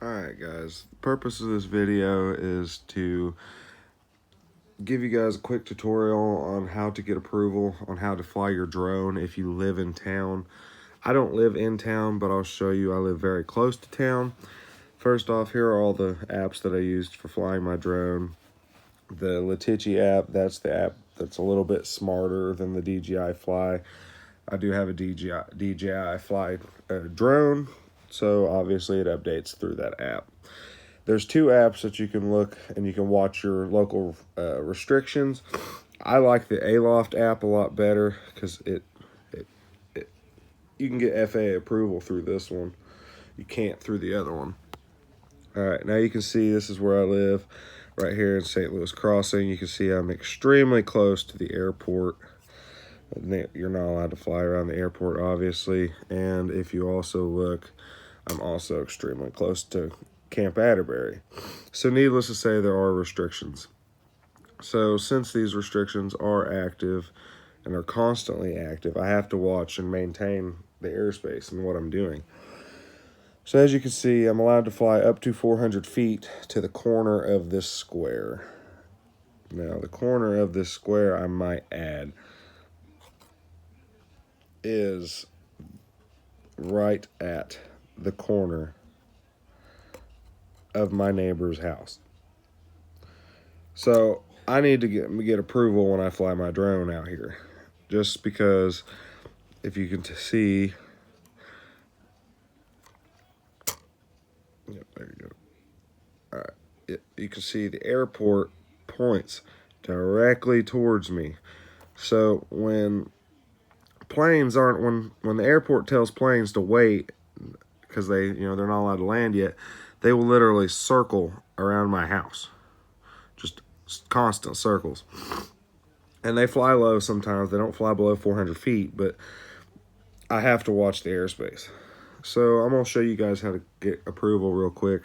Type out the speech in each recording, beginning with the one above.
Alright guys, the purpose of this video is to give you guys a quick tutorial on how to get approval on how to fly your drone if you live in town. I don't live in town, but I'll show you. I live very close to town. First off, here are all the apps that I used for flying my drone. The Letici app, that's the app that's a little bit smarter than the DJI Fly. I do have a DJI Fly drone, so obviously it updates through that app. There's two apps that you can look and you can watch your local restrictions. I like the Aloft app a lot better because you can get FAA approval through this one. You can't through the other one. All right, now you can see this is where I live, right here in St. Louis Crossing. You can see I'm extremely close to the airport. You're not allowed to fly around the airport, obviously. And if you also look, I'm also extremely close to Camp Atterbury. So needless to say, there are restrictions. So since these restrictions are active and are constantly active, I have to watch and maintain the airspace and what I'm doing. So as you can see, I'm allowed to fly up to 400 feet to the corner of this square. Now, the corner of this square, I might add, is right at the corner of my neighbor's house. So I need to get approval when I fly my drone out here, just because if you can see, yep, there you go. All right, you can see the airport points directly towards me. So when planes aren't, when the airport tells planes to wait because they're not allowed to land yet, they will literally circle around my house, just constant circles. And they fly low sometimes. They don't fly below 400 feet, but I have to watch the airspace. So I'm going to show you guys how to get approval real quick.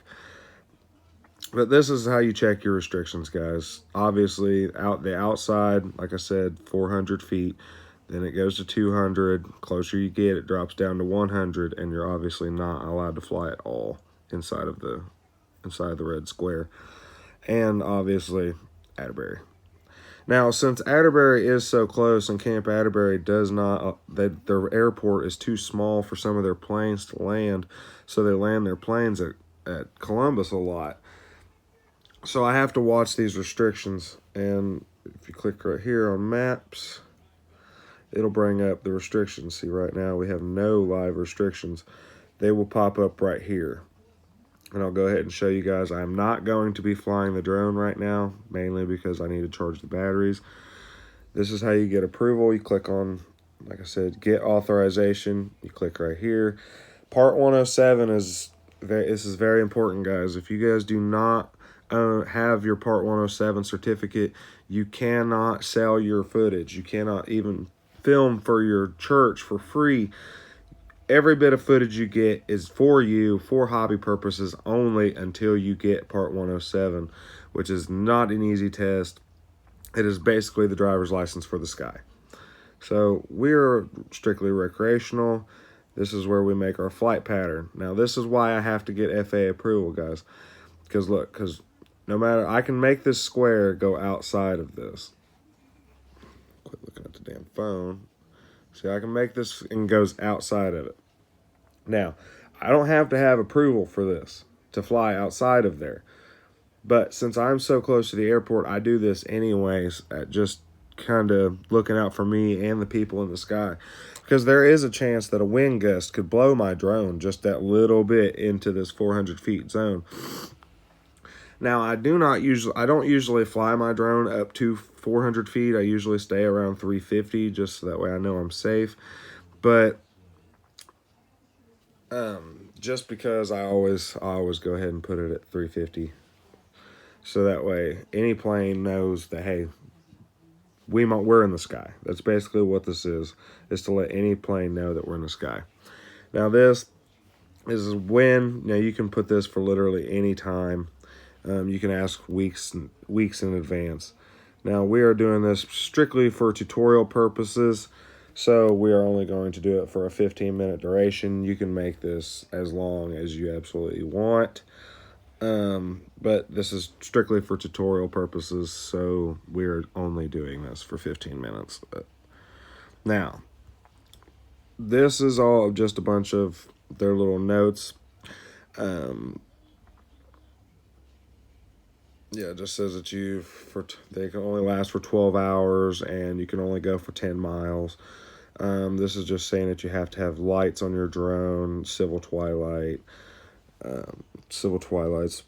But this is how you check your restrictions, guys. Obviously, the outside, like I said, 400 feet. Then it goes to 200. Closer you get, it drops down to 100, and you're obviously not allowed to fly at all inside of the red square. And obviously, Atterbury. Now, since Atterbury is so close and Camp Atterbury does not, their airport is too small for some of their planes to land, so they land their planes at Columbus a lot. So I have to watch these restrictions, and if you click right here on maps, it'll bring up the restrictions. See, right now we have no live restrictions. They will pop up right here. And I'll go ahead and show you guys. I'm not going to be flying the drone right now, mainly because I need to charge the batteries. This is how you get approval. You click on, like I said, get authorization. You click right here. Part 107 this is very important, guys. If you guys do not have your Part 107 certificate, you cannot sell your footage. You cannot even film for your church for free. Every bit of footage you get is for you, for hobby purposes only, until you get Part 107, which is not an easy test. It is basically the driver's license for the sky. So we're strictly recreational. This is where we make our flight pattern. Now, this is why I have to get FAA approval, guys. Because no matter, I can make this square go outside of this. Quit looking at the damn phone. See, I can make this and goes outside of it. Now, I don't have to have approval for this to fly outside of there. But since I'm so close to the airport, I do this anyways, just kind of looking out for me and the people in the sky. Because there is a chance that a wind gust could blow my drone just that little bit into this 400 feet zone. Now, I don't usually fly my drone up to 400 feet. I usually stay around 350, just so that way I know I'm safe. But just because I always go ahead and put it at 350, so that way any plane knows that, hey, we're in the sky. That's basically what this is to let any plane know that we're in the sky. Now this is when, you can put this for literally any time. You can ask weeks in advance. Now we are doing this strictly for tutorial purposes. So we are only going to do it for a 15-minute duration. You can make this as long as you absolutely want. But this is strictly for tutorial purposes, so we're only doing this for 15 minutes. Now, this is all just a bunch of their little notes. Yeah, it just says that they can only last for 12 hours and you can only go for 10 miles. This is just saying that you have to have lights on your drone, civil twilight. Civil twilight's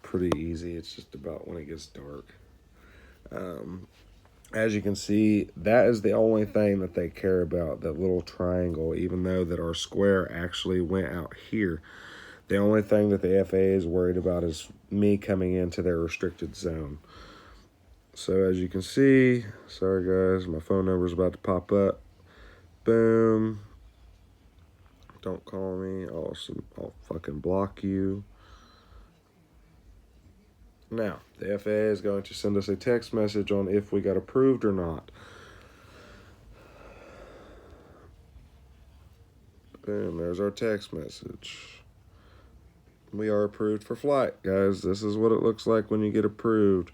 pretty easy. It's just about when it gets dark. As you can see, that is the only thing that they care about, that little triangle, even though that our square actually went out here. The only thing that the FAA is worried about is me coming into their restricted zone. So as you can see, sorry guys, my phone number is about to pop up. Boom. Don't call me. I'll fucking block you. Now, the FAA is going to send us a text message on if we got approved or not. Boom, there's our text message. We are approved for flight, guys. This is what it looks like when you get approved.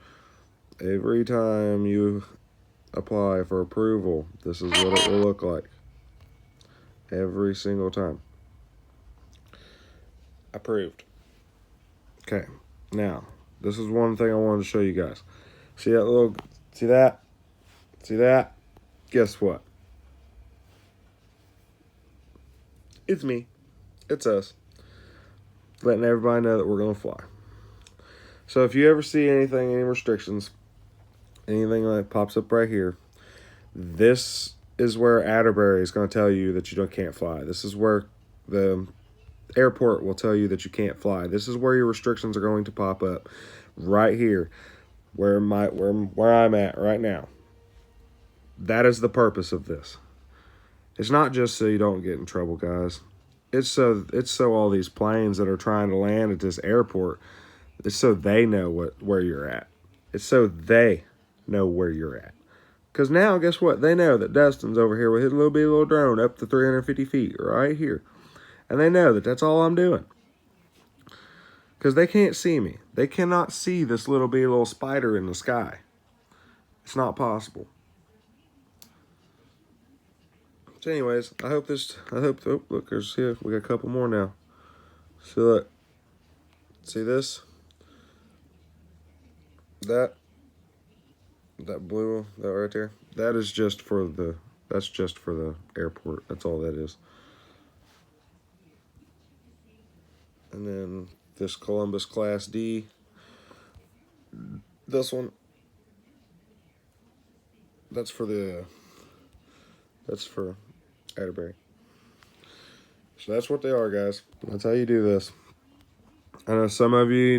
Every time you apply for approval, this is what it will look like. Every single time. Approved. Okay, now, this is one thing I wanted to show you guys. See that? See that? Guess what? It's me. It's us. Letting everybody know that we're going to fly. So if you ever see anything, any restrictions, anything that pops up right here, this is where Atterbury is going to tell you that you can't fly. This is where the airport will tell you that you can't fly. This is where your restrictions are going to pop up. Right here, where I'm at right now. That is the purpose of this. It's not just so you don't get in trouble, guys. It's so all these planes that are trying to land at this airport, it's so they know where you're at. It's so they know where you're at. Because now, guess what? They know that Dustin's over here with his little drone up to 350 feet right here. And they know that that's all I'm doing. Because they can't see me. They cannot see this little spider in the sky. It's not possible. So anyways, oh, look, there's here. We got a couple more now. So look. See this? That blue, that right there? That's just for the airport. That's all that is. And then this Columbus Class D. This one. That's for Atterbury. So that's what they are, guys. That's how you do this. I know some of you,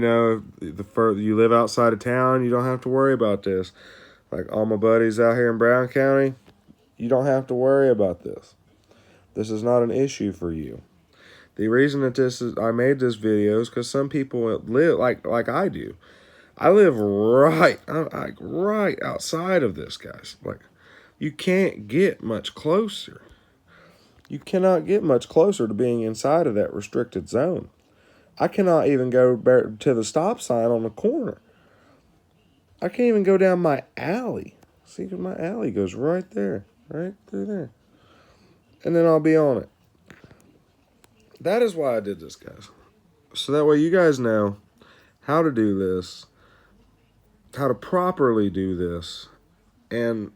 the further you live outside of town, you don't have to worry about this. Like all my buddies out here in Brown County, you don't have to worry about this. This is not an issue for you. The reason that I made this video is because some people live like I do. I live right outside of this, guys. Like, you can't get much closer. You cannot get much closer to being inside of that restricted zone. I cannot even go to the stop sign on the corner. I can't even go down my alley. See, my alley goes right there, right through there. And then I'll be on it. That is why I did this, guys. So that way you guys know how to do this, how to properly do this, and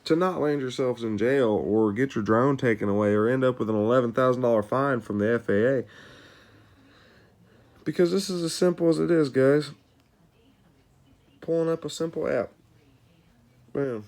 to not land yourselves in jail or get your drone taken away or end up with an $11,000 fine from the FAA. Because this is as simple as it is, guys. Pulling up a simple app. Boom.